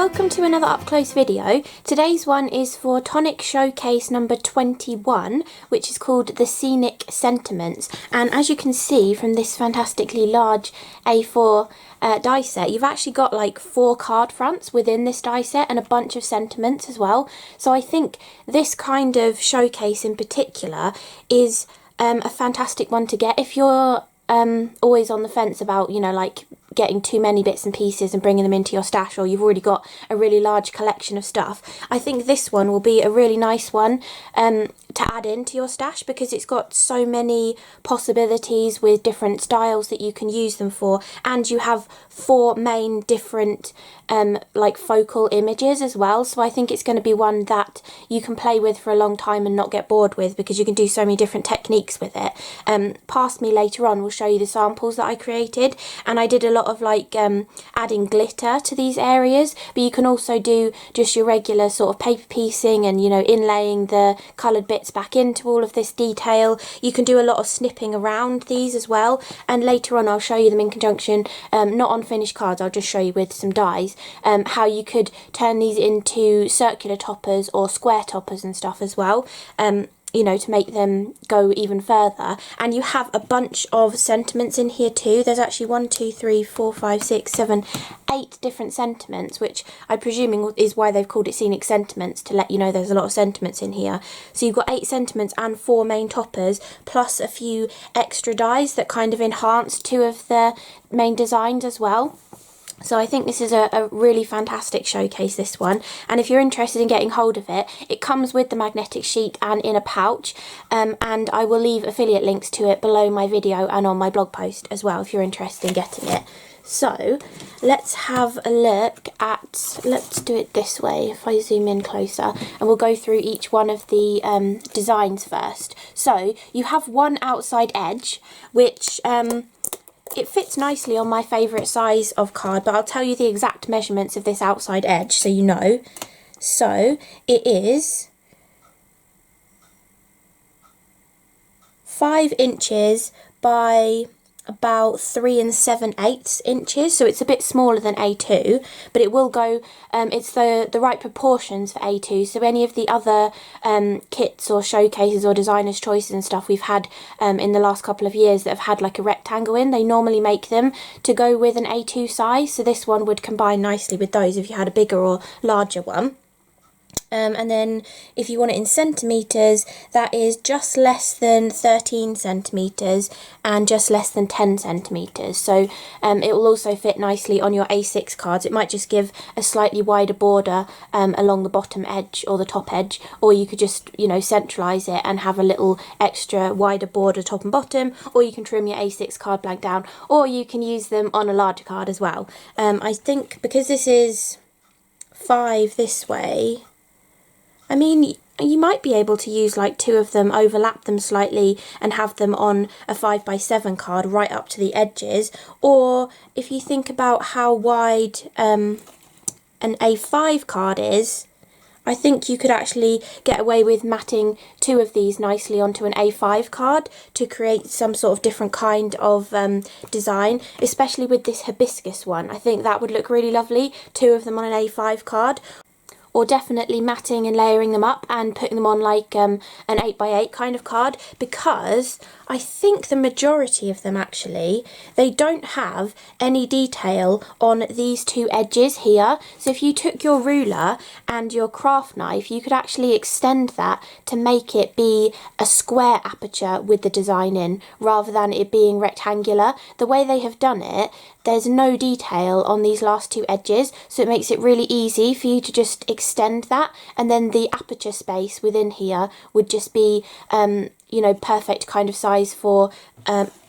welcome to another up close video. Today's one is for Tonic showcase number 21, which is called the Scenic Sentiments. And as you can see from this fantastically large A4 die set, you've actually got like 4 card fronts within this die set and a bunch of sentiments as well. So I think this kind of showcase in particular is a fantastic one to get if you're always on the fence about, you know, like getting too many bits and pieces and bringing them into your stash, or you've already got a really large collection of stuff. I think this one will be a really nice one to add into your stash because it's got so many possibilities with different styles that you can use them for, and you have 4 main different like focal images as well. So I think it's going to be one that you can play with for a long time and not get bored with because you can do so many different techniques with it. Past me later on will show you the samples that I created, and I did a lot of like adding glitter to these areas, but you can also do just your regular sort of paper piecing and, you know, inlaying the coloured bits back into all of this detail. You can do a lot of snipping around these as well, and later on I'll show you them in conjunction, not on finished cards, I'll just show you with some dies, how you could turn these into circular toppers or square toppers and stuff as well, you know, to make them go even further. And you have a bunch of sentiments in here too. There's actually 1, 2, 3, 4, 5, 6, 7, 8 different sentiments, which I'm presuming is why they've called it Scenic Sentiments, to let you know there's a lot of sentiments in here. So you've got 8 sentiments and 4 main toppers, plus a few extra dies that kind of enhance 2 of the main designs as well. So I think this is a really fantastic showcase, this one, and if you're interested in getting hold of it, it comes with the magnetic sheet and in a pouch, and I will leave affiliate links to it below my video and on my blog post as well if you're interested in getting it. So let's have a look at, let's do it this way if I zoom in closer, and we'll go through each one of the designs first. So you have one outside edge, which it fits nicely on my favourite size of card, but I'll tell you the exact measurements of this outside edge so you know. So it is 5 inches by about 3 7/8 inches, so it's a bit smaller than A2, but it will go, it's the right proportions for A2. So any of the other kits or showcases or designers' choices and stuff we've had in the last couple of years that have had like a rectangle in, they normally make them to go with an A2 size, so this one would combine nicely with those if you had a bigger or larger one. And then if you want it in centimetres, that is just less than 13 centimetres and just less than 10 centimetres. So it will also fit nicely on your A6 cards. It might just give a slightly wider border along the bottom edge or the top edge, or you could just, you know, centralise it and have a little extra wider border top and bottom, or you can trim your A6 card blank down, or you can use them on a larger card as well. I think because this is 5 this way, I mean, you might be able to use like 2 of them, overlap them slightly and have them on a 5x7 card right up to the edges. Or if you think about how wide an A5 card is, I think you could actually get away with matting 2 of these nicely onto an A5 card to create some sort of different kind of design, especially with this hibiscus one. I think that would look really lovely, 2 of them on an A5 card. Or definitely matting and layering them up and putting them on like an 8x8 kind of card, because I think the majority of them actually, they don't have any detail on these 2 edges here. So if you took your ruler and your craft knife, you could actually extend that to make it be a square aperture with the design in, rather than it being rectangular. The way they have done it, there's no detail on these last 2 edges, so it makes it really easy for you to just extend that, and then the aperture space within here would just be you know, perfect kind of size for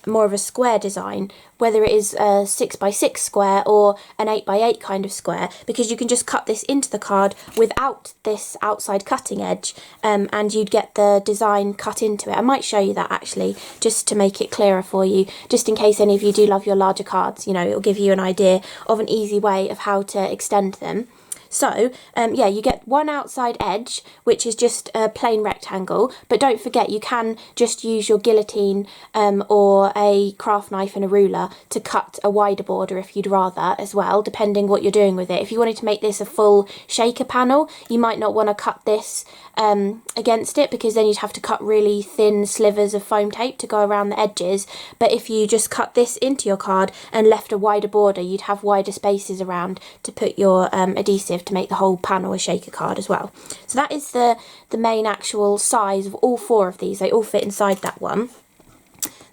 more of a square design, whether it is a 6x6 square or an 8x8 kind of square, because you can just cut this into the card without this outside cutting edge, and you'd get the design cut into it. I might show you that actually, just to make it clearer for you, just in case any of you do love your larger cards. You know, it'll give you an idea of an easy way of how to extend them. So yeah, you get one outside edge, which is just a plain rectangle, but don't forget you can just use your guillotine or a craft knife and a ruler to cut a wider border if you'd rather as well, depending what you're doing with it. If you wanted to make this a full shaker panel, you might not want to cut this against it, because then you'd have to cut really thin slivers of foam tape to go around the edges. But if you just cut this into your card and left a wider border, you'd have wider spaces around to put your adhesive to make the whole panel a shaker card as well. So that is the main actual size of all 4 of these. They all fit inside that one.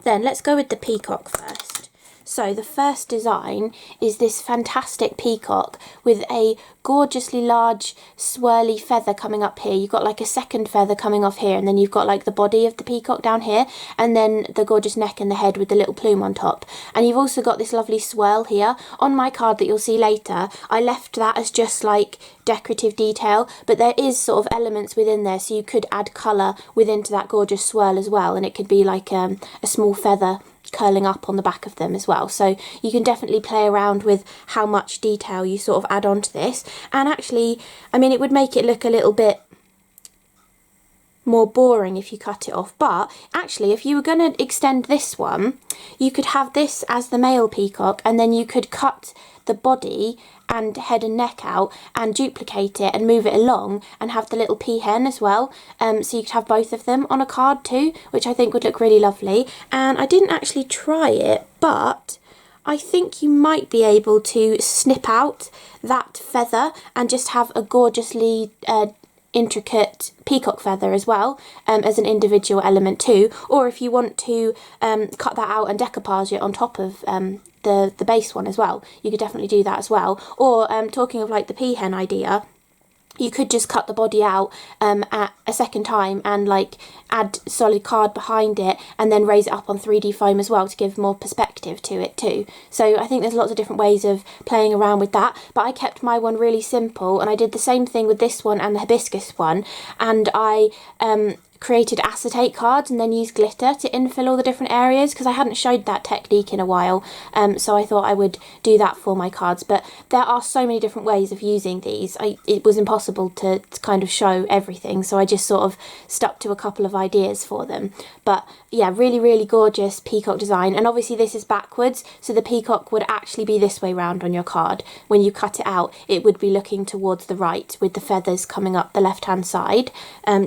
Then let's go with the peacock first. So the first design is this fantastic peacock with a gorgeously large swirly feather coming up here. You've got like a second feather coming off here, and then you've got like the body of the peacock down here, and then the gorgeous neck and the head with the little plume on top. And you've also got this lovely swirl here. On my card that you'll see later, I left that as just like decorative detail, but there is sort of elements within there, so you could add colour within to that gorgeous swirl as well, and it could be like a small feather curling up on the back of them as well. So you can definitely play around with how much detail you sort of add onto this. And actually, I mean, it would make it look a little bit more boring if you cut it off, but actually if you were going to extend this one, you could have this as the male peacock, and then you could cut the body and head and neck out and duplicate it and move it along and have the little peahen as well. So you could have both of them on a card too, which I think would look really lovely. And I didn't actually try it, but I think you might be able to snip out that feather and just have a gorgeously intricate peacock feather as well, as an individual element too. Or if you want to cut that out and decoupage it on top of the base one as well, you could definitely do that as well. Or talking of like the peahen idea, you could just cut the body out at a second time and like add solid card behind it and then raise it up on 3D foam as well to give more perspective to it too. So I think there's lots of different ways of playing around with that, but I kept my one really simple, and I did the same thing with this one and the hibiscus one, and I created acetate cards and then used glitter to infill all the different areas, because I hadn't showed that technique in a while, so I thought I would do that for my cards. But there are so many different ways of using these, it was impossible to kind of show everything, so I just sort of stuck to a couple of ideas for them. But yeah, really, really gorgeous peacock design. And obviously this is backwards, so the peacock would actually be this way round on your card. When you cut it out, it would be looking towards the right with the feathers coming up the left hand side,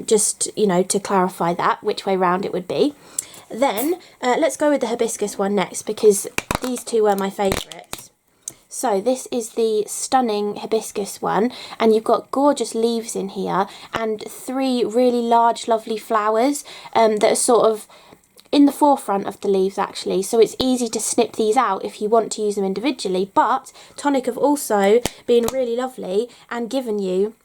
just, you know, to clarify that, which way round it would be. Then let's go with the hibiscus one next, because these two were my favourites. So this is the stunning hibiscus one, and you've got gorgeous leaves in here and 3 really large lovely flowers that are sort of in the forefront of the leaves actually, so it's easy to snip these out if you want to use them individually. But Tonic have also been really lovely and given you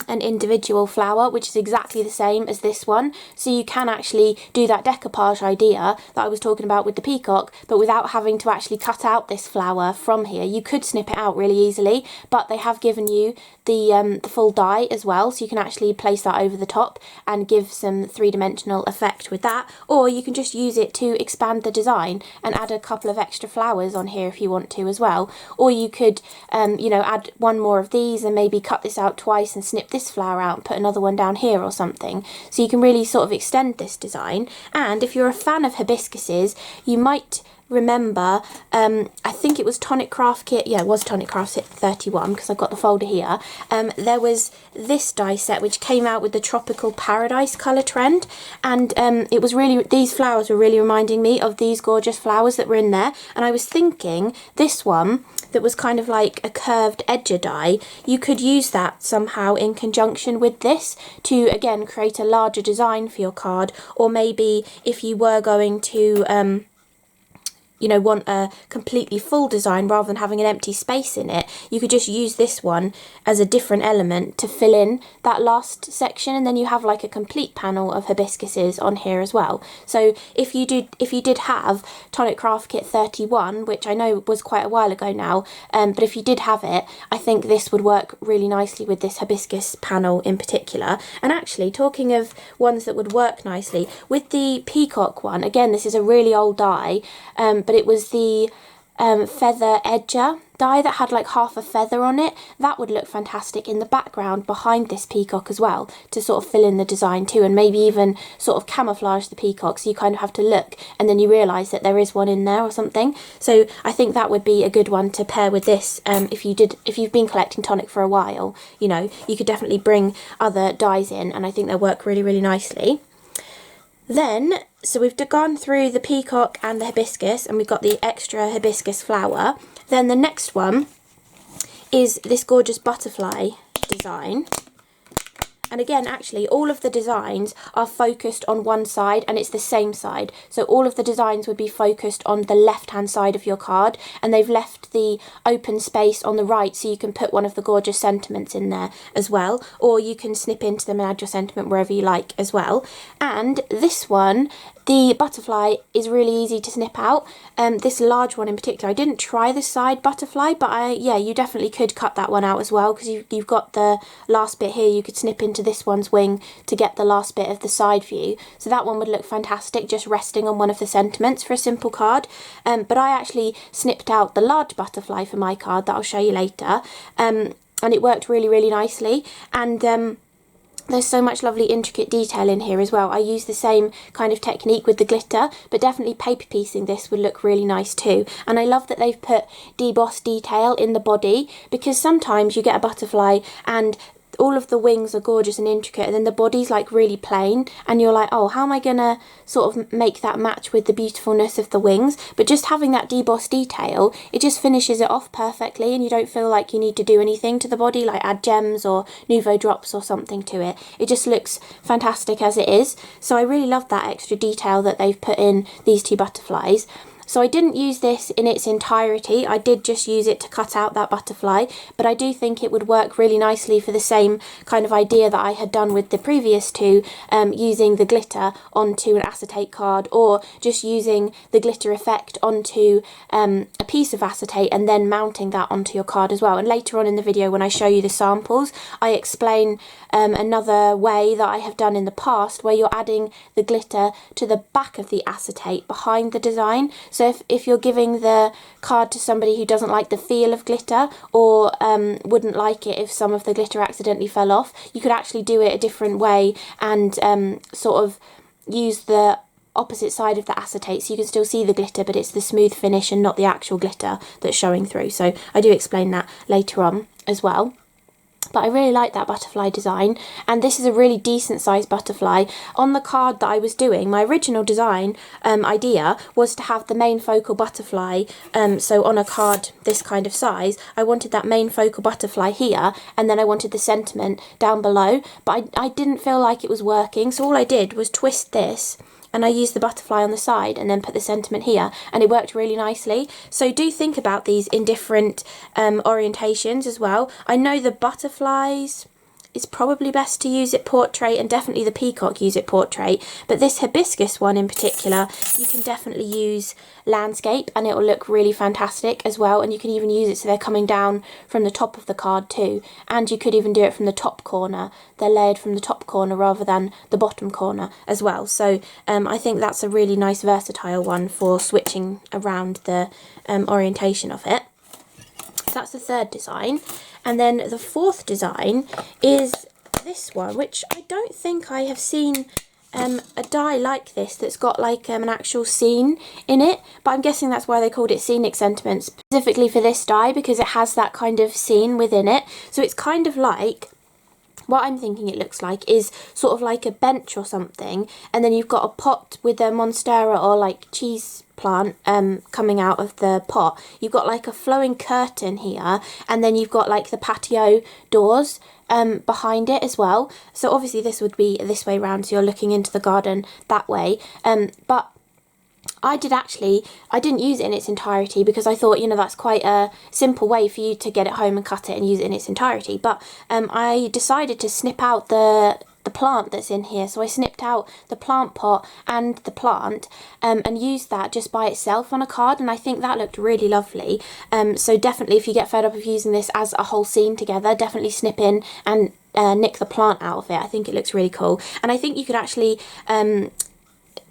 an individual flower, which is exactly the same as this one, so you can actually do that decoupage idea that I was talking about with the peacock, but without having to actually cut out this flower from here. You could snip it out really easily, but they have given you the full die as well, so you can actually place that over the top and give some 3-dimensional effect with that. Or you can just use it to expand the design and add a couple of extra flowers on here if you want to as well. Or you could you know, add one more of these and maybe cut this out twice and snip this flower out and put another one down here or something. So you can really sort of extend this design. And if you're a fan of hibiscuses, you might remember, I think it was Tonic Craft Kit, yeah, it was Tonic Craft Kit 31, because I've got the folder here. There was this die set which came out with the Tropical Paradise colour trend, and it was really, these flowers were really reminding me of these gorgeous flowers that were in there. And I was thinking this one that was kind of like a curved edger die, you could use that somehow in conjunction with this to again create a larger design for your card. Or maybe if you were going to you know, want a completely full design rather than having an empty space in it, you could just use this one as a different element to fill in that last section, and then you have like a complete panel of hibiscuses on here as well. So if you did have Tonic Craft Kit 31, which I know was quite a while ago now, but if you did have it, I think this would work really nicely with this hibiscus panel in particular. And actually, talking of ones that would work nicely, with the peacock one, again, this is a really old die, but it was the feather edger die that had like half a feather on it, that would look fantastic in the background behind this peacock as well, to sort of fill in the design too, and maybe even sort of camouflage the peacock, so you kind of have to look and then you realise that there is one in there or something. So I think that would be a good one to pair with this. If you've been collecting Tonic for a while, you know, you could definitely bring other dies in, and I think they'll work really, really nicely. Then, so we've gone through the peacock and the hibiscus, and we've got the extra hibiscus flower. Then the next one is this gorgeous butterfly design. And again, actually, all of the designs are focused on one side, and it's the same side. So all of the designs would be focused on the left-hand side of your card, and they've left the open space on the right so you can put one of the gorgeous sentiments in there as well, or you can snip into them and add your sentiment wherever you like as well. And this one, the butterfly is really easy to snip out. This large one in particular, I didn't try the side butterfly, but yeah, you definitely could cut that one out as well, because you've got the last bit here. You could snip into this one's wing to get the last bit of the side view. So that one would look fantastic, just resting on one of the sentiments for a simple card. But I actually snipped out the large butterfly for my card that I'll show you later. And it worked really, really nicely. And there's so much lovely intricate detail in here as well. I use the same kind of technique with the glitter, but definitely paper piecing this would look really nice too. And I love that they've put deboss detail in the body, because sometimes you get a butterfly and all of the wings are gorgeous and intricate, and then the body's like really plain, and you're like, oh, how am I gonna sort of make that match with the beautifulness of the wings? But just having that deboss detail, it just finishes it off perfectly, and you don't feel like you need to do anything to the body, like add gems or Nuvo drops or something to it. It just looks fantastic as it is. So I really love that extra detail that they've put in these two butterflies. So I didn't use this in its entirety, I did just use it to cut out that butterfly, but I do think it would work really nicely for the same kind of idea that I had done with the previous two, using the glitter onto an acetate card, or just using the glitter effect onto a piece of acetate and then mounting that onto your card as well. And later on in the video, when I show you the samples, I explain another way that I have done in the past, where you're adding the glitter to the back of the acetate behind the design. So if you're giving the card to somebody who doesn't like the feel of glitter, or wouldn't like it if some of the glitter accidentally fell off, you could actually do it a different way and sort of use the opposite side of the acetate, so you can still see the glitter, but it's the smooth finish and not the actual glitter that's showing through. So I do explain that later on as well. But I really like that butterfly design, and this is a really decent sized butterfly. On the card that I was doing, my original design idea was to have the main focal butterfly, so on a card this kind of size, I wanted that main focal butterfly here, and then I wanted the sentiment down below, but I didn't feel like it was working, so all I did was twist this, and I used the butterfly on the side and then put the sentiment here, and it worked really nicely. So do think about these in different orientations as well. I know the butterflies, it's probably best to use it portrait, and definitely the peacock use it portrait, but this hibiscus one in particular, you can definitely use landscape and it will look really fantastic as well. And you can even use it so they're coming down from the top of the card too, and you could even do it from the top corner. They're layered from the top corner rather than the bottom corner as well. So I think that's a really nice versatile one for switching around the orientation of it. So that's the third design. And then the fourth design is this one, which I don't think I have seen a die like this that's got like an actual scene in it, but I'm guessing that's why they called it Scenic Sentiments, specifically for this die, because it has that kind of scene within it. So it's kind of like, what I'm thinking it looks like is sort of like a bench or something, and then you've got a pot with a monstera or like cheese plant coming out of the pot. You've got like a flowing curtain here, and then you've got like the patio doors behind it as well. So obviously this would be this way round, so you're looking into the garden that way. But I didn't use it in its entirety, because I thought, you know, that's quite a simple way for you to get it home and cut it and use it in its entirety. But I decided to snip out the plant that's in here. So I snipped out the plant pot and the plant and used that just by itself on a card, and I think that looked really lovely. So definitely, if you get fed up of using this as a whole scene together, definitely snip in and nick the plant out of it. I think it looks really cool, and I think you could actually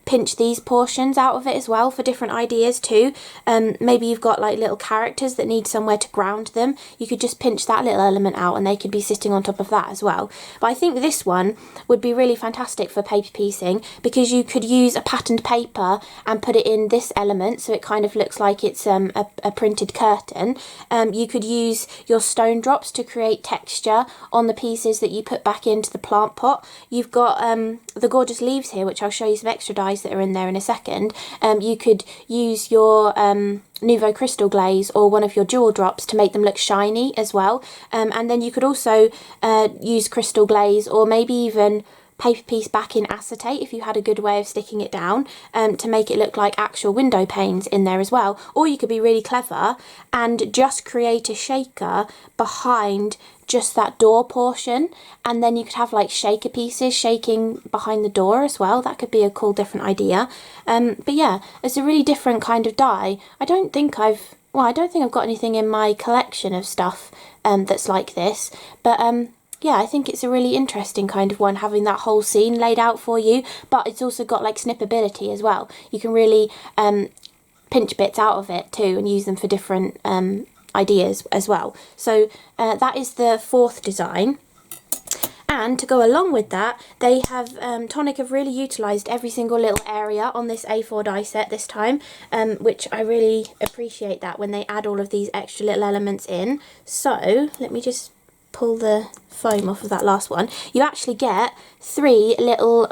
pinch these portions out of it as well for different ideas too. Maybe you've got like little characters that need somewhere to ground them. You could just pinch that little element out and they could be sitting on top of that as well. But I think this one would be really fantastic for paper piecing, because you could use a patterned paper and put it in this element so it kind of looks like it's a printed curtain. You could use your stone drops to create texture on the pieces that you put back into the plant pot. You've got the gorgeous leaves here, which I'll show you some extra dies that are in there in a second. You could use your Nuvo crystal glaze or one of your jewel drops to make them look shiny as well. And then you could also use crystal glaze, or maybe even paper piece back in acetate if you had a good way of sticking it down, to make it look like actual window panes in there as well. Or you could be really clever and just create a shaker behind just that door portion, and then you could have like shaker pieces shaking behind the door as well. That could be a cool different idea. But yeah, it's a really different kind of die. I don't think I've got anything in my collection of stuff that's like this, but yeah, I think it's a really interesting kind of one, having that whole scene laid out for you, but it's also got like snippability as well. You can really pinch bits out of it too and use them for different ideas as well. So that is the fourth design. And to go along with that, they have, Tonic have really utilised every single little area on this A4 die set this time, which I really appreciate that when they add all of these extra little elements in. So let me just pull the foam off of that last one. You actually get 3 little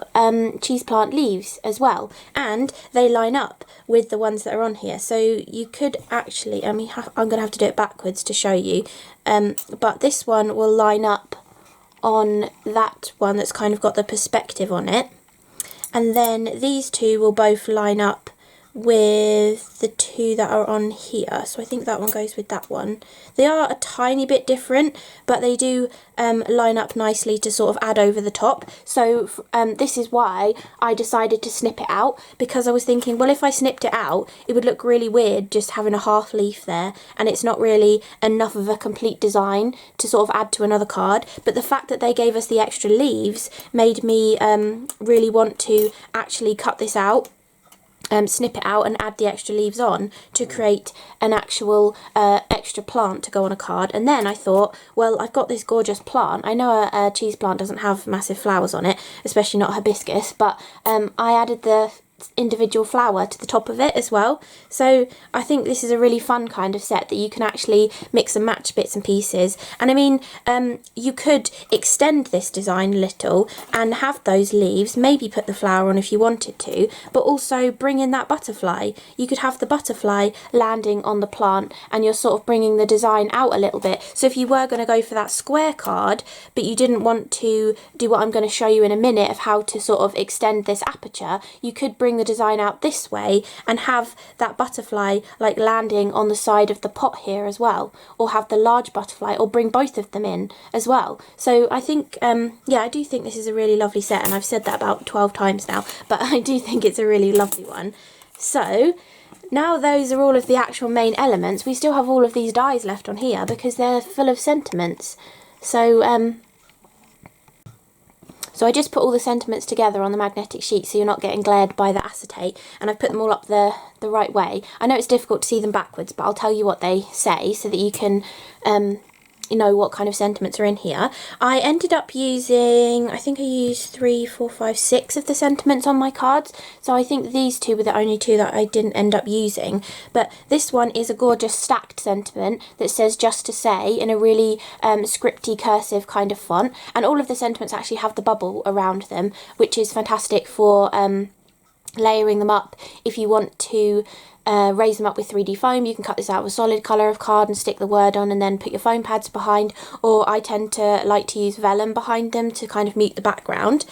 cheese plant leaves as well, and they line up with the ones that are on here. So you could actually, I'm going to have to do it backwards to show you, but this one will line up on that one that's kind of got the perspective on it, and then these two will both line up with the 2 that are on here. So I think that one goes with that one. They are a tiny bit different, but they do line up nicely to sort of add over the top. So this is why I decided to snip it out, because I was thinking, well, if I snipped it out, it would look really weird just having a half leaf there, and it's not really enough of a complete design to sort of add to another card. But the fact that they gave us the extra leaves made me really want to actually cut this out, snip it out and add the extra leaves on to create an actual extra plant to go on a card. And then I thought, well, I've got this gorgeous plant. I know a cheese plant doesn't have massive flowers on it, especially not hibiscus, but I added the individual flower to the top of it as well. So I think this is a really fun kind of set that you can actually mix and match bits and pieces. And I mean, you could extend this design a little and have those leaves, maybe put the flower on if you wanted to, but also bring in that butterfly. You could have the butterfly landing on the plant and you're sort of bringing the design out a little bit. So if you were going to go for that square card, but you didn't want to do what I'm going to show you in a minute of how to sort of extend this aperture, you could bring the design out this way and have that butterfly like landing on the side of the pot here as well, or have the large butterfly, or bring both of them in as well. So I think yeah, I do think this is a really lovely set, and I've said that about 12 times now, but I do think it's a really lovely one. So now those are all of the actual main elements, we still have all of these dies left on here because they're full of sentiments. So I just put all the sentiments together on the magnetic sheet so you're not getting glared by the acetate, and I've put them all up the right way. I know it's difficult to see them backwards, but I'll tell you what they say so that you can you know what kind of sentiments are in here. I ended up using, I think I used 3, 4, 5, 6 of the sentiments on my cards, so I think these two were the only 2 that I didn't end up using. But this one is a gorgeous stacked sentiment that says "just to say" in a really scripty cursive kind of font, and all of the sentiments actually have the bubble around them, which is fantastic for layering them up. If you want to raise them up with 3D foam, you can cut this out with solid colour of card and stick the word on and then put your foam pads behind, or I tend to like to use vellum behind them to kind of mute the background.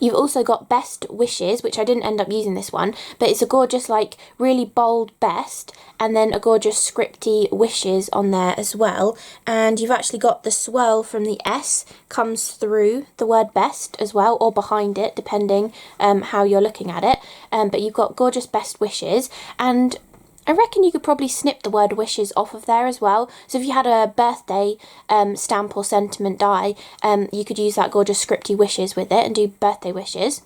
You've also got Best Wishes, which I didn't end up using this one, but it's a gorgeous, like, really bold best, and then a gorgeous scripty wishes on there as well. And you've actually got the swirl from the S comes through the word best as well, or behind it, depending how you're looking at it. But you've got gorgeous Best Wishes, and I reckon you could probably snip the word wishes off of there as well. So if you had a birthday stamp or sentiment die, you could use that gorgeous scripty wishes with it and do birthday wishes.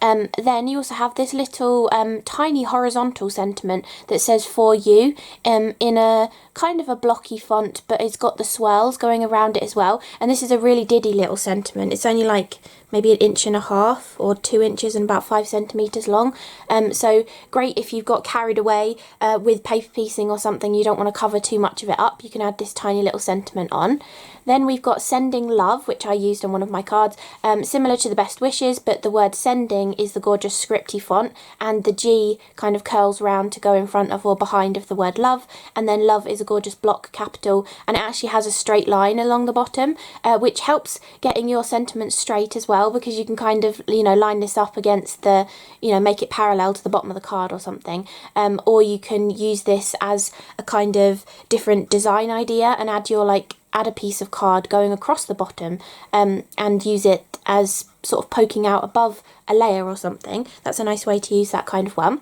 Then you also have this little tiny horizontal sentiment that says "for you" in a kind of a blocky font, but it's got the swirls going around it as well. And this is a really diddy little sentiment. It's only like maybe 1.5 inches or 2 inches and about 5 centimeters long. So great if you've got carried away with paper piecing or something, you don't want to cover too much of it up, you can add this tiny little sentiment on. Then we've got Sending Love, which I used on one of my cards, similar to the Best Wishes, but the word sending is the gorgeous scripty font, and the G kind of curls round to go in front of or behind of the word love, and then love is a gorgeous block capital, and it actually has a straight line along the bottom, which helps getting your sentiments straight as well, because you can kind of, you know, line this up against the, you know, make it parallel to the bottom of the card or something, or you can use this as a kind of different design idea and add a piece of card going across the bottom and use it as sort of poking out above a layer or something. That's a nice way to use that kind of one.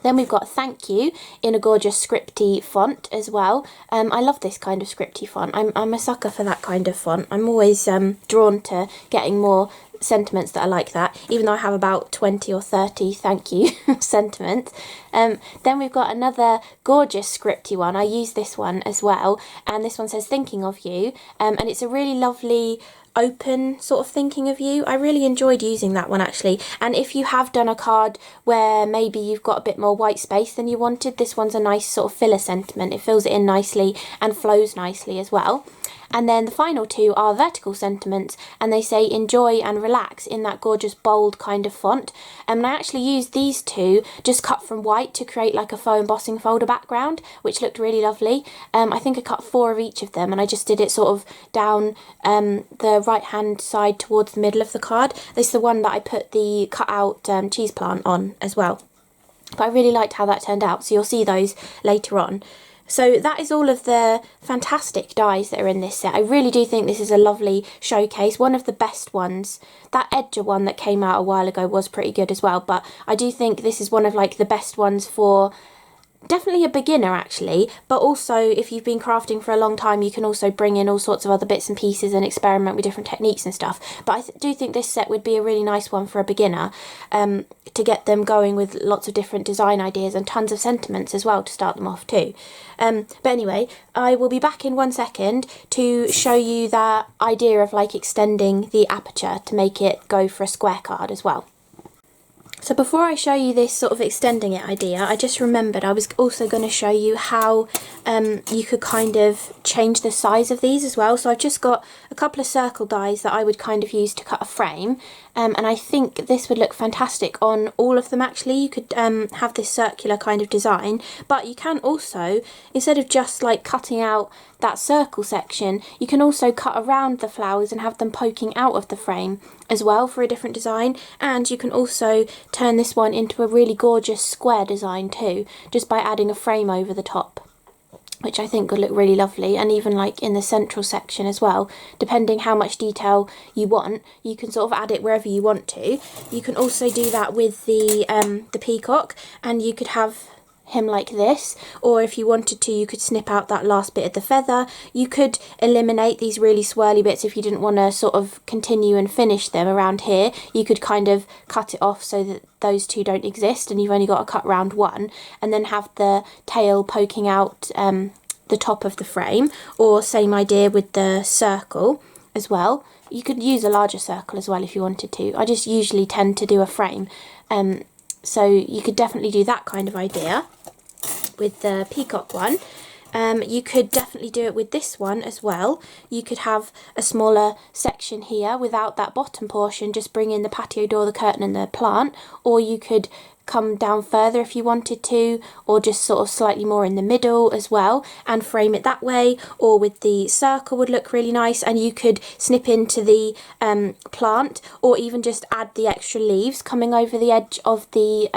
Then we've got Thank You in a gorgeous scripty font as well. I love this kind of scripty font. I'm a sucker for that kind of font. I'm always drawn to getting more sentiments that are like that, even though I have about 20 or 30 thank you sentiments. Then we've got another gorgeous scripty one. I use this one as well, and this one says Thinking of You, and it's a really lovely open sort of thinking of you. I really enjoyed using that one actually, and if you have done a card where maybe you've got a bit more white space than you wanted, this one's a nice sort of filler sentiment. It fills it in nicely and flows nicely as well. And then the final two are vertical sentiments, and they say enjoy and relax in that gorgeous bold kind of font. And I actually used these two just cut from white to create like a faux embossing folder background, which looked really lovely. I think I cut 4 of each of them, and I just did it sort of down the right hand side towards the middle of the card. This is the one that I put the cut out cheese plant on as well. But I really liked how that turned out, so you'll see those later on. So that is all of the fantastic dies that are in this set. I really do think this is a lovely showcase, one of the best ones. That Edger one that came out a while ago was pretty good as well, but I do think this is one of like the best ones for definitely a beginner actually, but also if you've been crafting for a long time, you can also bring in all sorts of other bits and pieces and experiment with different techniques and stuff. But I do think this set would be a really nice one for a beginner, to get them going with lots of different design ideas and tons of sentiments as well to start them off too. But anyway, I will be back in 1 second to show you that idea of like extending the aperture to make it go for a square card as well. So before I show you this sort of extending it idea, I just remembered I was also going to show you how you could kind of change the size of these as well. So I've just got a couple of circle dies that I would kind of use to cut a frame, and I think this would look fantastic on all of them actually. You could have this circular kind of design, but you can also, instead of just like cutting out that circle section, you can also cut around the flowers and have them poking out of the frame as well for a different design. And you can also turn this one into a really gorgeous square design too, just by adding a frame over the top, which I think would look really lovely. And even like in the central section as well, depending how much detail you want, you can sort of add it wherever you want to. You can also do that with the peacock, and you could have him like this, or if you wanted to, you could snip out that last bit of the feather. You could eliminate these really swirly bits if you didn't want to sort of continue and finish them around here. You could kind of cut it off so that those two don't exist and you've only got to cut round one, and then have the tail poking out the top of the frame. Or same idea with the circle as well. You could use a larger circle as well if you wanted to. I just usually tend to do a frame, so you could definitely do that kind of idea with the peacock one. You could definitely do it with this one as well. You could have a smaller section here without that bottom portion, just bring in the patio door, the curtain and the plant, or you could come down further if you wanted to, or just sort of slightly more in the middle as well and frame it that way. Or with the circle would look really nice, and you could snip into the plant, or even just add the extra leaves coming over the edge of the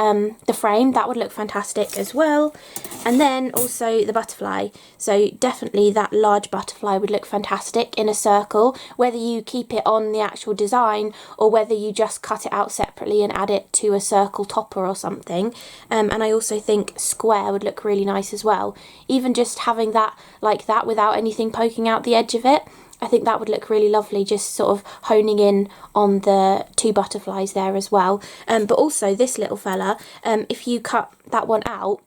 frame. That would look fantastic as well. And then also the butterfly, so definitely that large butterfly would look fantastic in a circle, whether you keep it on the actual design or whether you just cut it out separately and add it to a circle topper or something. And I also think square would look really nice as well, even just having that like that without anything poking out the edge of it. I think that would look really lovely, just sort of honing in on the 2 butterflies there as well. But also this little fella, if you cut that one out,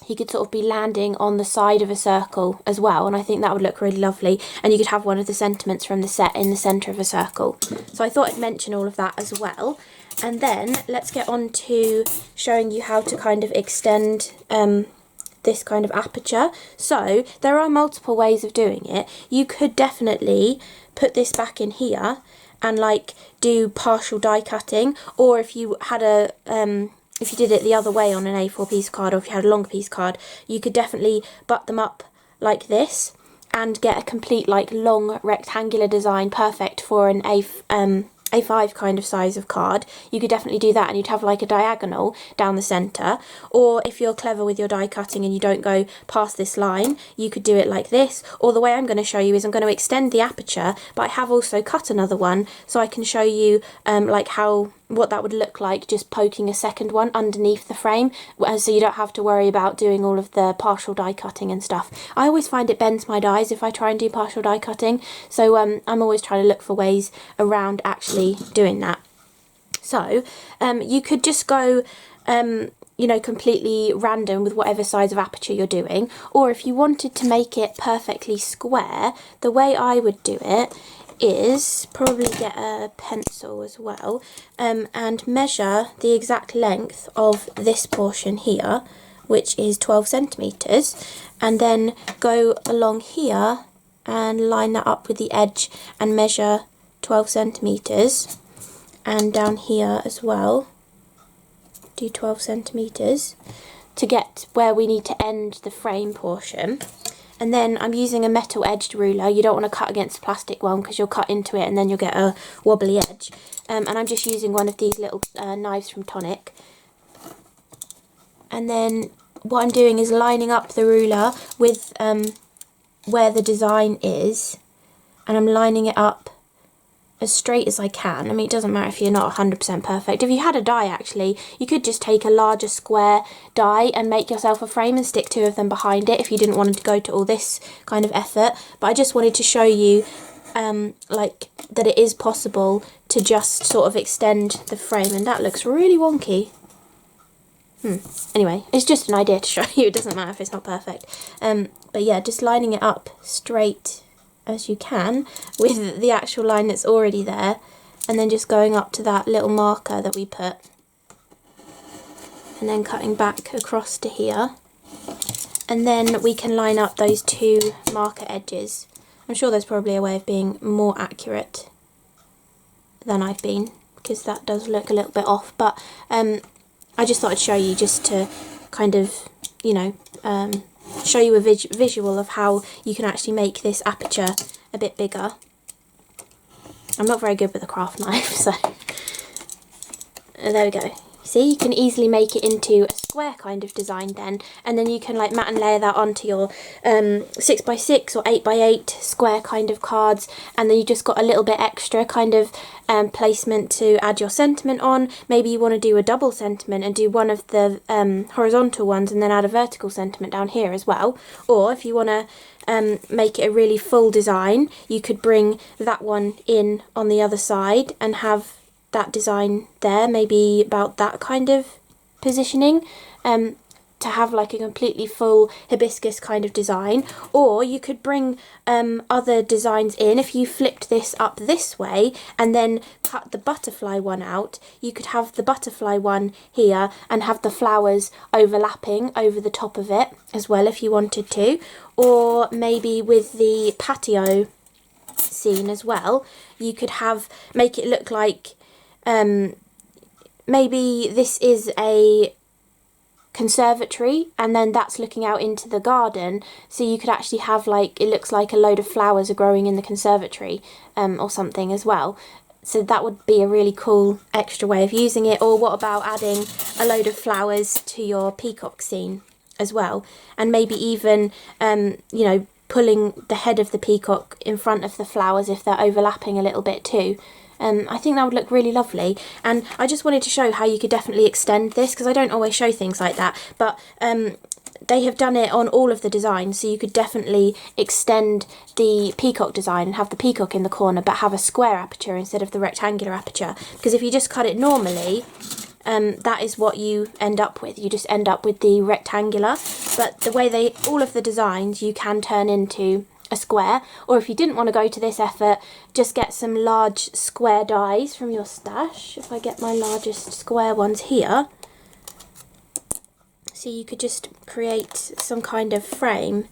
he could sort of be landing on the side of a circle as well, and I think that would look really lovely, and you could have one of the sentiments from the set in the centre of a circle. So I thought I'd mention all of that as well. And then let's get on to showing you how to kind of extend this kind of aperture. So there are multiple ways of doing it. You could definitely put this back in here and like do partial die cutting, or if you had a if you did it the other way on an A4 piece card, or if you had a longer piece card, you could definitely butt them up like this and get a complete like long rectangular design, perfect for an A5 kind of size of card. You could definitely do that, and you'd have like a diagonal down the centre. Or if you're clever with your die cutting and you don't go past this line, you could do it like this. Or the way I'm going to show you is I'm going to extend the aperture, but I have also cut another one, so I can show you like what that would look like, just poking a second one underneath the frame, so you don't have to worry about doing all of the partial die cutting and stuff. I always find it bends my dies if I try and do partial die cutting, so I'm always trying to look for ways around actually doing that. So you could just go you know, completely random with whatever size of aperture you're doing, or if you wanted to make it perfectly square, the way I would do it is probably get a pencil as well, and measure the exact length of this portion here, which is 12 centimetres, and then go along here and line that up with the edge and measure 12 centimetres, and down here as well do 12 centimetres to get where we need to end the frame portion. And then I'm using a metal edged ruler. You don't want to cut against a plastic one because you'll cut into it and then you'll get a wobbly edge. And I'm just using one of these little knives from Tonic. And then what I'm doing is lining up the ruler with where the design is, and I'm lining it up as straight as I can. I mean, it doesn't matter if you're not 100% perfect. If you had a die, actually, you could just take a larger square die and make yourself a frame and stick 2 of them behind it if you didn't want to go to all this kind of effort. But I just wanted to show you like that it is possible to just sort of extend the frame, and that looks really wonky. Anyway, it's just an idea to show you. It doesn't matter if it's not perfect. But yeah, just lining it up straight as you can with the actual line that's already there, and then just going up to that little marker that we put, and then cutting back across to here, and then we can line up those 2 marker edges. I'm sure there's probably a way of being more accurate than I've been, because that does look a little bit off, but I just thought I'd show you, just to kind of, you know, show you a visual of how you can actually make this aperture a bit bigger. I'm not very good with a craft knife, so there we go. See, you can easily make it into a square kind of design then, and then you can like mat and layer that onto your 6x6 or 8x8 square kind of cards, and then you just got a little bit extra kind of placement to add your sentiment on. Maybe you want to do a double sentiment and do one of the horizontal ones and then add a vertical sentiment down here as well. Or if you want to make it a really full design, you could bring that one in on the other side and have that design there, maybe about that kind of positioning, to have like a completely full hibiscus kind of design. Or you could bring other designs in. If you flipped this up this way and then cut the butterfly one out, you could have the butterfly one here and have the flowers overlapping over the top of it as well if you wanted to. Or maybe with the patio scene as well, you could make it look like maybe this is a conservatory and then that's looking out into the garden, so you could actually have like, it looks like a load of flowers are growing in the conservatory or something as well. So that would be a really cool extra way of using it. Or what about adding a load of flowers to your peacock scene as well, and maybe even you know, pulling the head of the peacock in front of the flowers if they're overlapping a little bit too. I think that would look really lovely, and I just wanted to show how you could definitely extend this, because I don't always show things like that. But they have done it on all of the designs, so you could definitely extend the peacock design and have the peacock in the corner but have a square aperture instead of the rectangular aperture, because if you just cut it normally, that is what you end up with. You just end up with the rectangular, but the way all of the designs you can turn into a square. Or if you didn't want to go to this effort, just get some large square dies from your stash. If I get my largest square ones here, so you could just create some kind of frame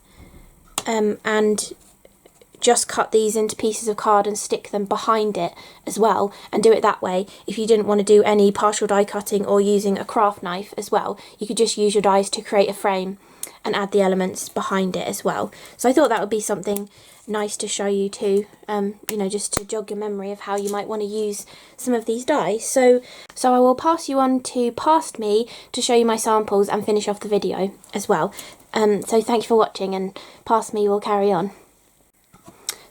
and just cut these into pieces of card and stick them behind it as well, and do it that way. If you didn't want to do any partial die cutting or using a craft knife as well, you could just use your dies to create a frame and add the elements behind it as well. So I thought that would be something nice to show you too, you know, just to jog your memory of how you might want to use some of these dies. So I will pass you on to past me to show you my samples and finish off the video as well. So thank you for watching, and past me will carry on.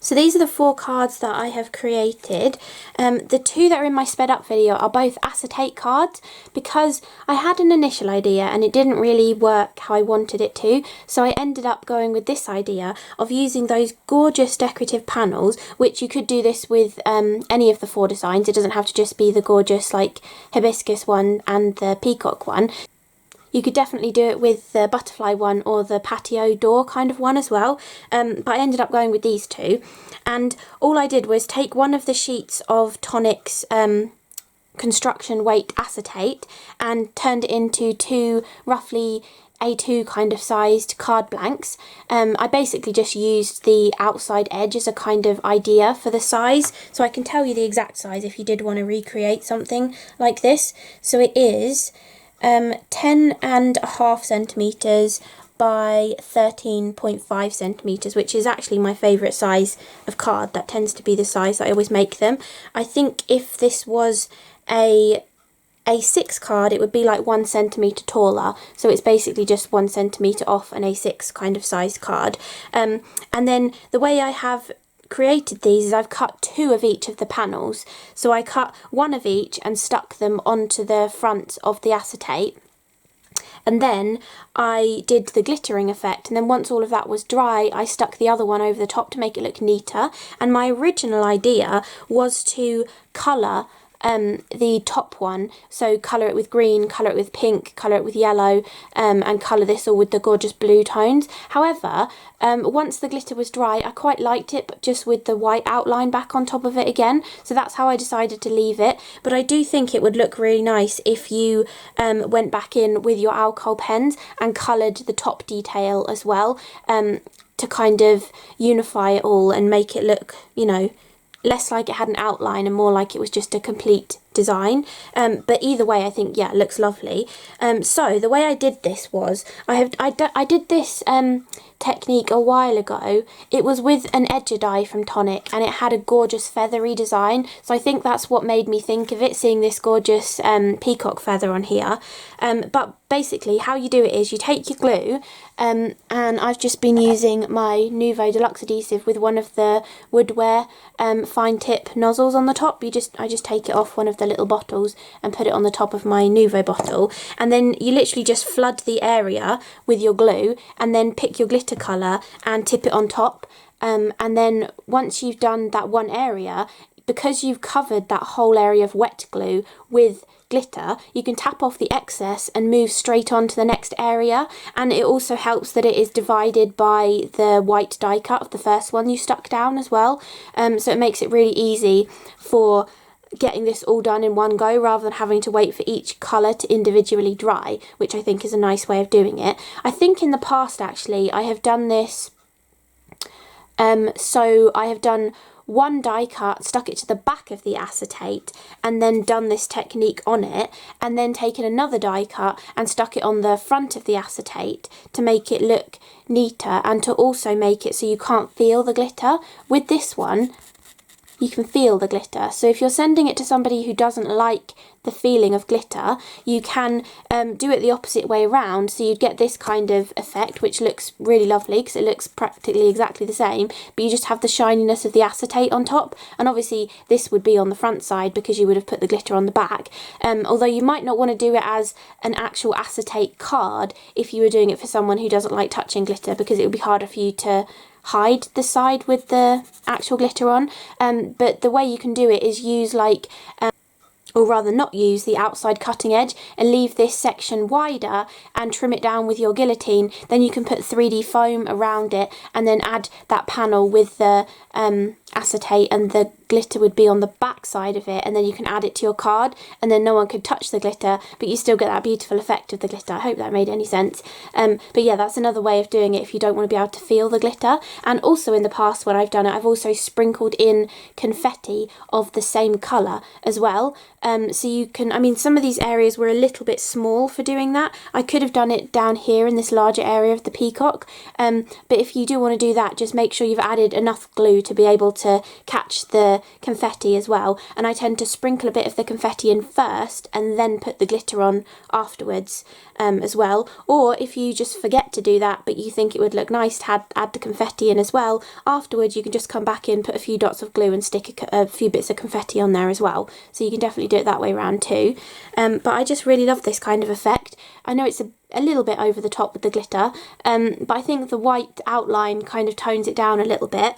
So these are the 4 cards that I have created. The 2 that are in my sped up video are both acetate cards, because I had an initial idea and it didn't really work how I wanted it to. So I ended up going with this idea of using those gorgeous decorative panels, which you could do this with any of the 4 designs. It doesn't have to just be the gorgeous like hibiscus one and the peacock one. You could definitely do it with the butterfly one or the patio door kind of one as well, but I ended up going with these 2. And all I did was take one of the sheets of Tonic's construction weight acetate and turned it into 2 roughly A2 kind of sized card blanks. I basically just used the outside edge as a kind of idea for the size, so I can tell you the exact size if you did want to recreate something like this. So it is 10.5 centimetres by 13.5 centimetres, which is actually my favourite size of card. That tends to be the size that I always make them. I think if this was a A6 card, it would be like 1 centimetre taller, so it's basically just 1 centimetre off an A6 kind of size card. And then the way I have created these is I've cut 2 of each of the panels. So I cut 1 of each and stuck them onto the front of the acetate, and then I did the glittering effect, and then once all of that was dry I stuck the other one over the top to make it look neater. And my original idea was to colour the top one, so colour it with green, colour it with pink, colour it with yellow, and colour this all with the gorgeous blue tones. However, once the glitter was dry, I quite liked it, but just with the white outline back on top of it again, so that's how I decided to leave it. But I do think it would look really nice if you went back in with your alcohol pens and coloured the top detail as well, to kind of unify it all and make it look, you know, less like it had an outline and more like it was just a complete design. But either way, I think, yeah, it looks lovely. So the way I did this was, I did this technique a while ago. It was with an edger die from Tonic, and it had a gorgeous feathery design, so I think that's what made me think of it, seeing this gorgeous peacock feather on here. But basically how you do it is you take your glue, and I've just been using my Nuvo Deluxe adhesive with one of the Woodware fine tip nozzles on the top. I just take it off one of the little bottles and put it on the top of my Nuvo bottle, and then you literally just flood the area with your glue, and then pick your glitter colour and tip it on top, and then once you've done that one area, because you've covered that whole area of wet glue with glitter, you can tap off the excess and move straight on to the next area. And it also helps that it is divided by the white die cut of the first one you stuck down as well, so it makes it really easy for getting this all done in one go, rather than having to wait for each colour to individually dry, which I think is a nice way of doing it. I think in the past actually I have done this, so I have done one die cut, stuck it to the back of the acetate, and then done this technique on it, and then taken another die cut and stuck it on the front of the acetate to make it look neater and to also make it so you can't feel the glitter. With this one, you can feel the glitter. So if you're sending it to somebody who doesn't like the feeling of glitter, you can do it the opposite way around, so you'd get this kind of effect, which looks really lovely because it looks practically exactly the same, but you just have the shininess of the acetate on top. And obviously this would be on the front side because you would have put the glitter on the back, although you might not want to do it as an actual acetate card if you were doing it for someone who doesn't like touching glitter, because it would be harder for you to hide the side with the actual glitter on. But the way you can do it is use like or rather not use the outside cutting edge and leave this section wider and trim it down with your guillotine. Then you can put 3D foam around it and then add that panel with the acetate, and the glitter would be on the back side of it, and then you can add it to your card and then no one could touch the glitter, but you still get that beautiful effect of the glitter. I hope that made any sense. But yeah, that's another way of doing it if you don't want to be able to feel the glitter. And also in the past when I've done it, I've also sprinkled in confetti of the same colour as well. So you can, I mean, some of these areas were a little bit small for doing that. I could have done it down here in this larger area of the peacock, but if you do want to do that, just make sure you've added enough glue to be able to catch the confetti as well. And I tend to sprinkle a bit of the confetti in first and then put the glitter on afterwards as well. Or if you just forget to do that but you think it would look nice to add the confetti in as well, afterwards you can just come back in, put a few dots of glue and stick a few bits of confetti on there as well. So you can definitely do it that way around too. But I just really love this kind of effect. I know it's a little bit over the top with the glitter, but I think the white outline kind of tones it down a little bit.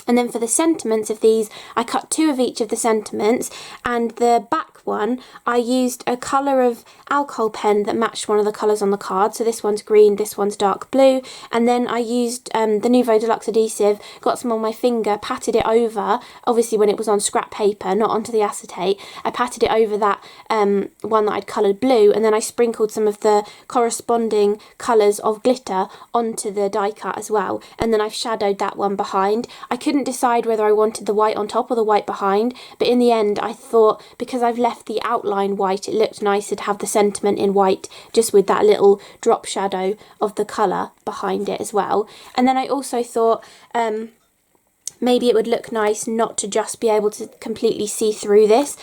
And then for the sentiments of these, I cut 2 of each of the sentiments, and the back one I used a colour of alcohol pen that matched one of the colours on the card. So this one's green, this one's dark blue, and then I used the Nuvo Deluxe adhesive, got some on my finger, patted it over, obviously when it was on scrap paper, not onto the acetate. I patted it over that one that I'd coloured blue, and then I sprinkled some of the corresponding colours of glitter onto the die cut as well, and then I've shadowed that one behind. I couldn't decide whether I wanted the white on top or the white behind, but in the end I thought because I've left the outline white, it looked nicer to have the sentiment in white, just with that little drop shadow of the colour behind it as well. And then I also thought maybe it would look nice not to just be able to completely see through this.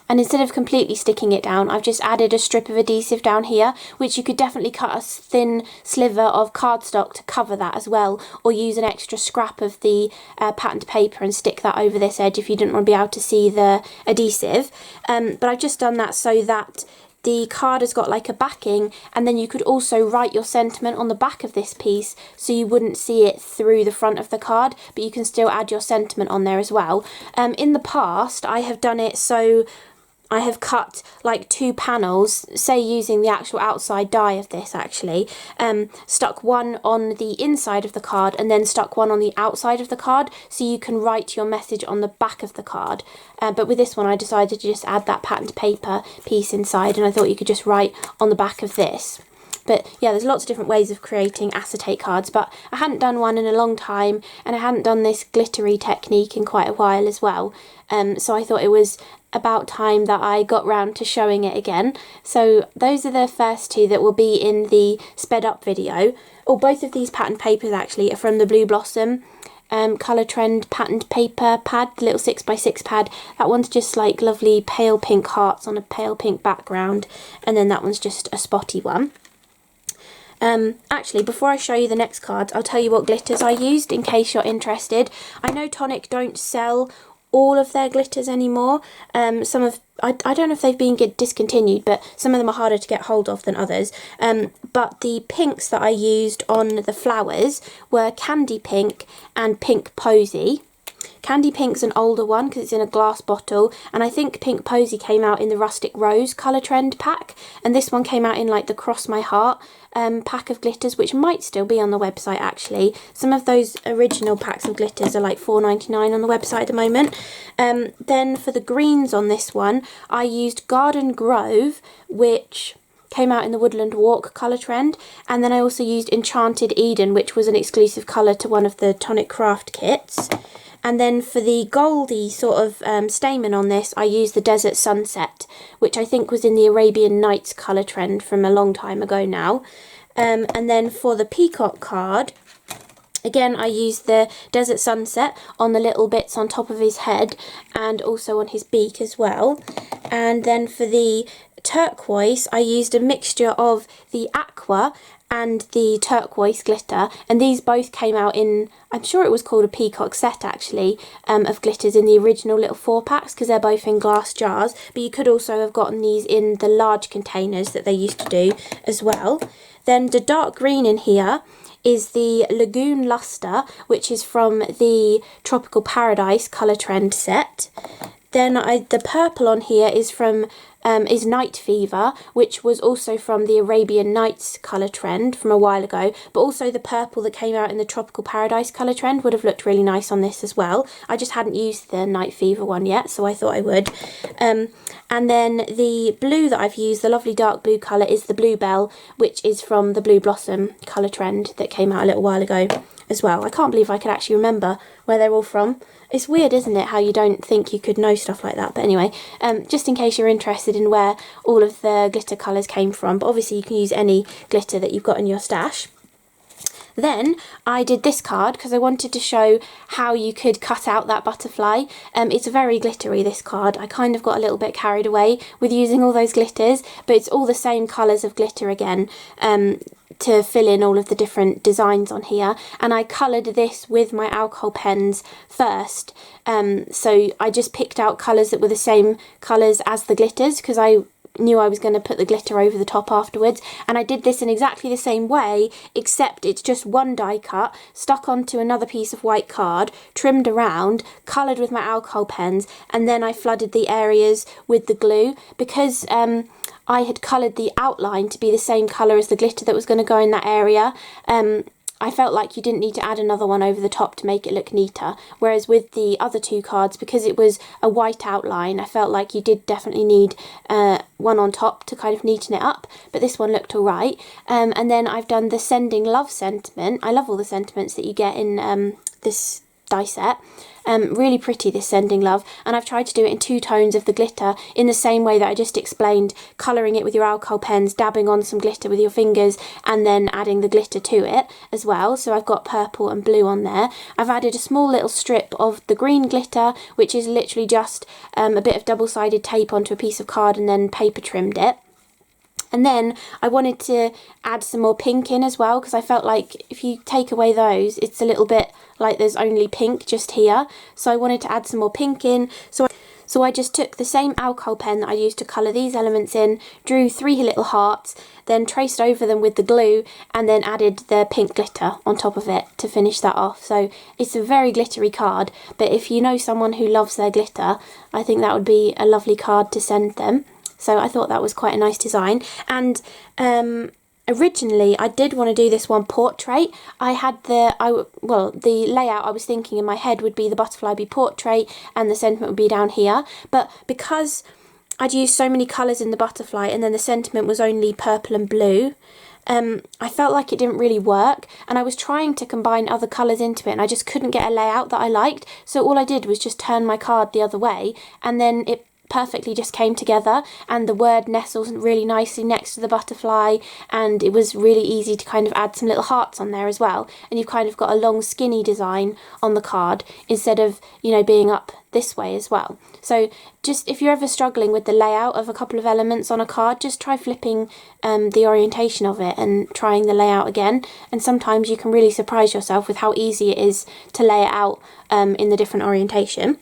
And instead of completely sticking it down, I've just added a strip of adhesive down here, which you could definitely cut a thin sliver of cardstock to cover that as well, or use an extra scrap of the patterned paper and stick that over this edge if you didn't want to be able to see the adhesive. But I've just done that so that the card has got like a backing, and then you could also write your sentiment on the back of this piece so you wouldn't see it through the front of the card, but you can still add your sentiment on there as well. In the past I have done it so I have cut like 2 panels, say using the actual outside die of this actually, stuck one on the inside of the card and then stuck one on the outside of the card so you can write your message on the back of the card. But with this one I decided to just add that patterned paper piece inside, and I thought you could just write on the back of this. But yeah, there's lots of different ways of creating acetate cards, but I hadn't done one in a long time, and I hadn't done this glittery technique in quite a while as well. So I thought it was about time that I got round to showing it again. So those are the first 2 that will be in the sped up video. Or both of these patterned papers actually are from the Blue Blossom Colour Trend patterned paper pad, the little 6x6 pad. That one's just like lovely pale pink hearts on a pale pink background, and then that one's just a spotty one. Actually, before I show you the next cards, I'll tell you what glitters I used in case you're interested. I know Tonic don't sell all of their glitters anymore. I don't know if they've been discontinued, but some of them are harder to get hold of than others. But the pinks that I used on the flowers were Candy Pink and Pink Posy. Candy Pink's an older one because it's in a glass bottle, and I think Pink Posy came out in the Rustic Rose Colour Trend pack, and this one came out in like the Cross My Heart pack of glitters, which might still be on the website actually. Some of those original packs of glitters are like $4.99 on the website at the moment. Then for the greens on this one, I used Garden Grove, which came out in the Woodland Walk colour trend, and then I also used Enchanted Eden, which was an exclusive colour to one of the Tonic craft kits. And then for the goldy sort of stamen on this, I used the Desert Sunset, which I think was in the Arabian Nights colour trend from a long time ago now. And then for the Peacock card, Again, I used the Desert Sunset on the little bits on top of his head and also on his beak as well. And then for the turquoise, I used a mixture of the aqua and the turquoise glitter, and these both came out in, I'm sure it was called a Peacock set actually, of glitters in the original little 4-packs, because they're both in glass jars, but you could also have gotten these in the large containers that they used to do as well. Then the dark green in here is the Lagoon Luster, which is from the Tropical Paradise colour trend set. Then the purple on here is from is Night Fever, which was also from the Arabian Nights colour trend from a while ago, but also the purple that came out in the Tropical Paradise colour trend would have looked really nice on this as well. I just hadn't used the Night Fever one yet, so I thought I would. And then the blue that I've used, the lovely dark blue colour, is the Bluebell, which is from the Blue Blossom colour trend that came out a little while ago as well. I can't believe I could actually remember where they're all from. It's weird, isn't it, how you don't think you could know stuff like that. But anyway, just in case you're interested in where all of the glitter colours came from, but obviously you can use any glitter that you've got in your stash. Then I did this card because I wanted to show how you could cut out that butterfly. It's very glittery, this card. I kind of got a little bit carried away with using all those glitters, but it's all the same colours of glitter again, to fill in all of the different designs on here. And I coloured this with my alcohol pens first, so I just picked out colours that were the same colours as the glitters, because I knew I was going to put the glitter over the top afterwards. And I did this in exactly the same way, except it's just one die cut stuck onto another piece of white card, trimmed around, coloured with my alcohol pens, and then I flooded the areas with the glue, because I had coloured the outline to be the same colour as the glitter that was going to go in that area. I felt like you didn't need to add another one over the top to make it look neater, whereas with the other two cards, because it was a white outline, I felt like you did definitely need one on top to kind of neaten it up, but this one looked alright. And then I've done the Sending Love sentiment. I love all the sentiments that you get in this die set. Really pretty, this Sending Love, and I've tried to do it in 2 tones of the glitter in the same way that I just explained, colouring it with your alcohol pens, dabbing on some glitter with your fingers, and then adding the glitter to it as well. So I've got purple and blue on there. I've added a small little strip of the green glitter, which is literally just a bit of double-sided tape onto a piece of card and then paper trimmed it. And then I wanted to add some more pink in as well, because I felt like if you take away those, it's a little bit like there's only pink just here. So I wanted to add some more pink in. So I just took the same alcohol pen that I used to colour these elements in, drew 3 little hearts, then traced over them with the glue, and then added the pink glitter on top of it to finish that off. So it's a very glittery card, but if you know someone who loves their glitter, I think that would be a lovely card to send them. So I thought that was quite a nice design. And originally I did want to do this one portrait. I had the layout I was thinking in my head would be the butterfly be portrait and the sentiment would be down here. But because I'd used so many colours in the butterfly and then the sentiment was only purple and blue, I felt like it didn't really work, and I was trying to combine other colours into it and I just couldn't get a layout that I liked. So all I did was just turn my card the other way, and then it perfectly just came together, and the word nestles really nicely next to the butterfly, and it was really easy to kind of add some little hearts on there as well, and you've kind of got a long skinny design on the card instead of, you know, being up this way as well. So just if you're ever struggling with the layout of a couple of elements on a card, just try flipping the orientation of it and trying the layout again, and sometimes you can really surprise yourself with how easy it is to lay it out in the different orientation.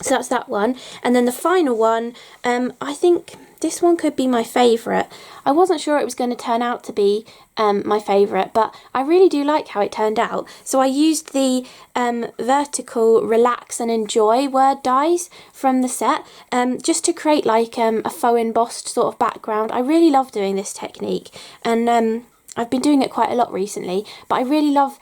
So that's that one. And then the final one, I think this one could be my favourite. I wasn't sure it was going to turn out to be my favourite, but I really do like how it turned out. So I used the vertical Relax and Enjoy word dies from the set, just to create like a faux embossed sort of background. I really love doing this technique, and I've been doing it quite a lot recently, but I really love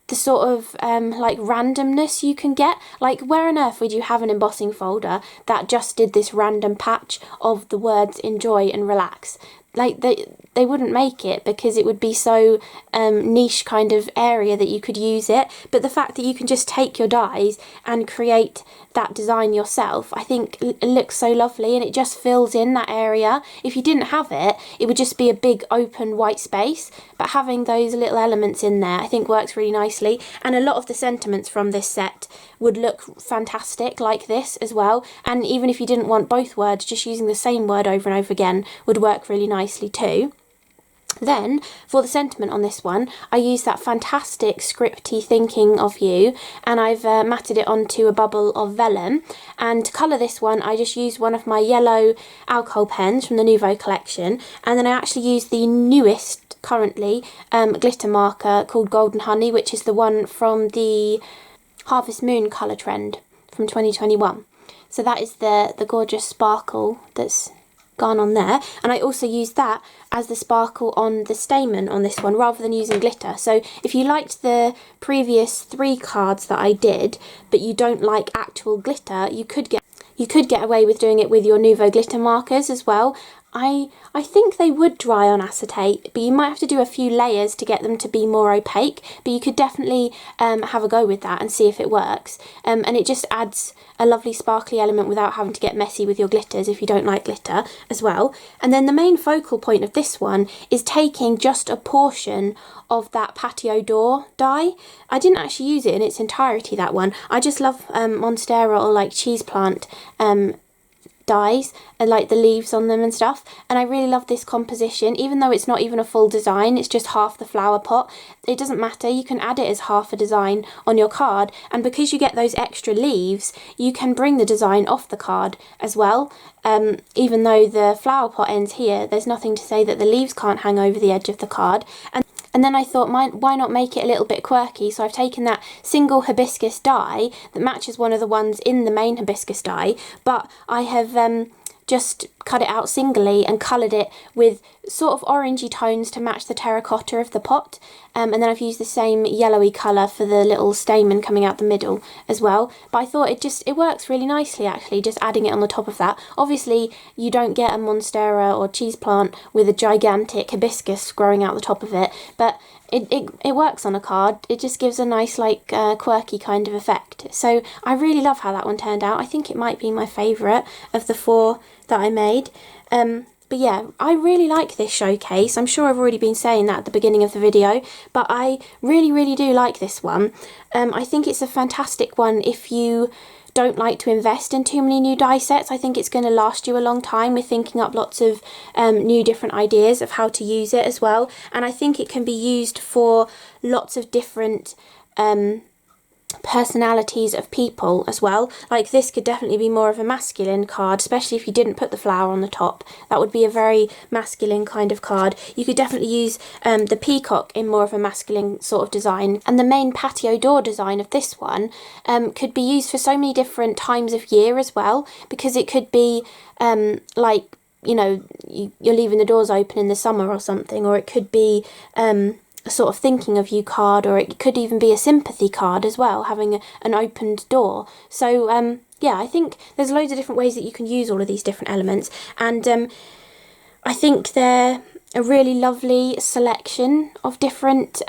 the sort of like randomness you can get. Like, where on earth would you have an embossing folder that just did this random patch of the words enjoy and relax? like they wouldn't make it because it would be so niche kind of area that you could use it. But the fact that you can just take your dies and create that design yourself, I think it looks so lovely, and it just fills in that area. If you didn't have it, it would just be a big open white space, but having those little elements in there I think works really nicely. And a lot of the sentiments from this set would look fantastic like this as well, and even if you didn't want both words, just using the same word over and over again would work really nicely too. Then, for the sentiment on this one, I used that fantastic CRaFTi Thinking of You, and I've matted it onto a bubble of vellum. And to colour this one, I just used one of my yellow alcohol pens from the Nuvo collection, and then I actually used the newest, currently, glitter marker called Golden Honey, which is the one from the Harvest Moon colour trend from 2021. So that is the gorgeous sparkle that's gone on there, and I also used that as the sparkle on the stamen on this one rather than using glitter. So if you liked the previous 3 cards that I did but you don't like actual glitter, you could get away with doing it with your Nuvo glitter markers as well. I think they would dry on acetate, but you might have to do a few layers to get them to be more opaque, but you could definitely have a go with that and see if it works. And it just adds a lovely sparkly element without having to get messy with your glitters if you don't like glitter as well. And then the main focal point of this one is taking just a portion of that patio door die. I didn't actually use it in its entirety, that one. I just love Monstera or like cheese plant dies and like the leaves on them and stuff, and I really love this composition. Even though it's not even a full design, it's just half the flower pot, it doesn't matter, you can add it as half a design on your card, and because you get those extra leaves you can bring the design off the card as well. Even though the flower pot ends here, there's nothing to say that the leaves can't hang over the edge of the card. And then I thought, why not make it a little bit quirky? So I've taken that single hibiscus die that matches one of the ones in the main hibiscus die, but I have just cut it out singly and coloured it with sort of orangey tones to match the terracotta of the pot. And then I've used the same yellowy colour for the little stamen coming out the middle as well. But I thought it works really nicely actually, just adding it on the top of that. Obviously you don't get a monstera or cheese plant with a gigantic hibiscus growing out the top of it, but it works on a card. It just gives a nice like quirky kind of effect. So I really love how that one turned out. I think it might be my favourite of the 4 that I made. But yeah, I really like this showcase. I'm sure I've already been saying that at the beginning of the video, but I really do like this one. I think it's a fantastic one if you don't like to invest in too many new die sets. I think it's going to last you a long time with thinking up lots of new different ideas of how to use it as well. And I think it can be used for lots of different personalities of people as well. Like this could definitely be more of a masculine card, especially if you didn't put the flower on the top. That would be a very masculine kind of card. You could definitely use the peacock in more of a masculine sort of design, and the main patio door design of this one could be used for so many different times of year as well, because it could be like, you know, you're leaving the doors open in the summer or something, or it could be a sort of thinking of you card, or it could even be a sympathy card as well, having an opened door. So yeah, I think there's loads of different ways that you can use all of these different elements, and I think they're a really lovely selection of different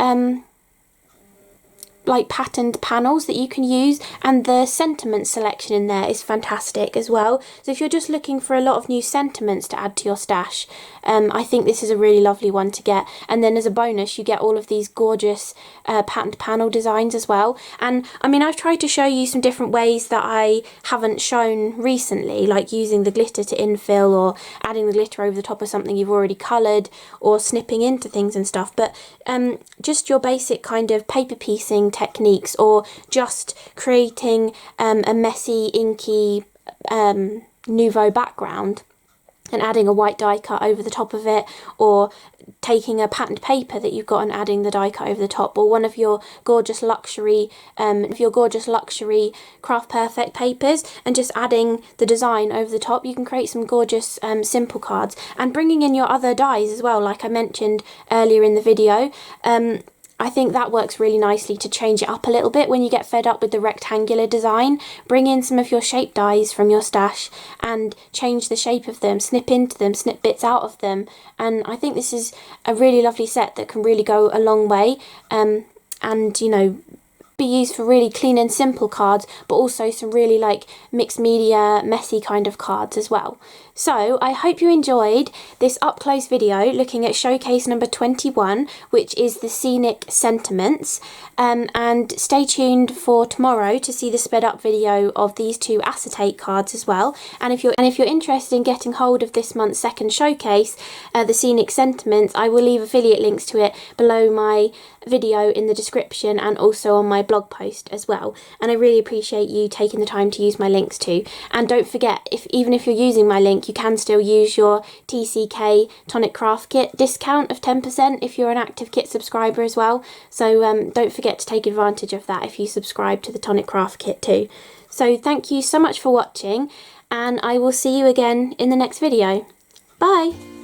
like patterned panels that you can use, and the sentiment selection in there is fantastic as well. So if you're just looking for a lot of new sentiments to add to your stash, I think this is a really lovely one to get. And then as a bonus you get all of these gorgeous patterned panel designs as well. And I mean, I've tried to show you some different ways that I haven't shown recently, like using the glitter to infill, or adding the glitter over the top of something you've already coloured, or snipping into things and stuff. But just your basic kind of paper piecing techniques, or just creating a messy inky Nuvo background and adding a white die cut over the top of it, or taking a patterned paper that you've got and adding the die cut over the top, or one of your gorgeous luxury Craft Perfect papers and just adding the design over the top. You can create some gorgeous simple cards, and bringing in your other dies as well, like I mentioned earlier in the video. I think that works really nicely to change it up a little bit when you get fed up with the rectangular design. Bring in some of your shape dies from your stash and change the shape of them, snip into them, snip bits out of them. And I think this is a really lovely set that can really go a long way, and, you know, be used for really clean and simple cards, but also some really like mixed media, messy kind of cards as well. So I hope you enjoyed this up close video looking at showcase number 21, which is the Scenic Sentiments, and stay tuned for tomorrow to see the sped up video of these two acetate cards as well. And if you're interested in getting hold of this month's second showcase, the Scenic Sentiments, I will leave affiliate links to it below my video in the description and also on my blog post as well. And I really appreciate you taking the time to use my links too. And don't forget, even if you're using my link, you can still use your TCK Tonic Craft Kit discount of 10% if you're an active kit subscriber as well. So don't forget to take advantage of that if you subscribe to the Tonic Craft Kit too. So thank you so much for watching, and I will see you again in the next video. Bye!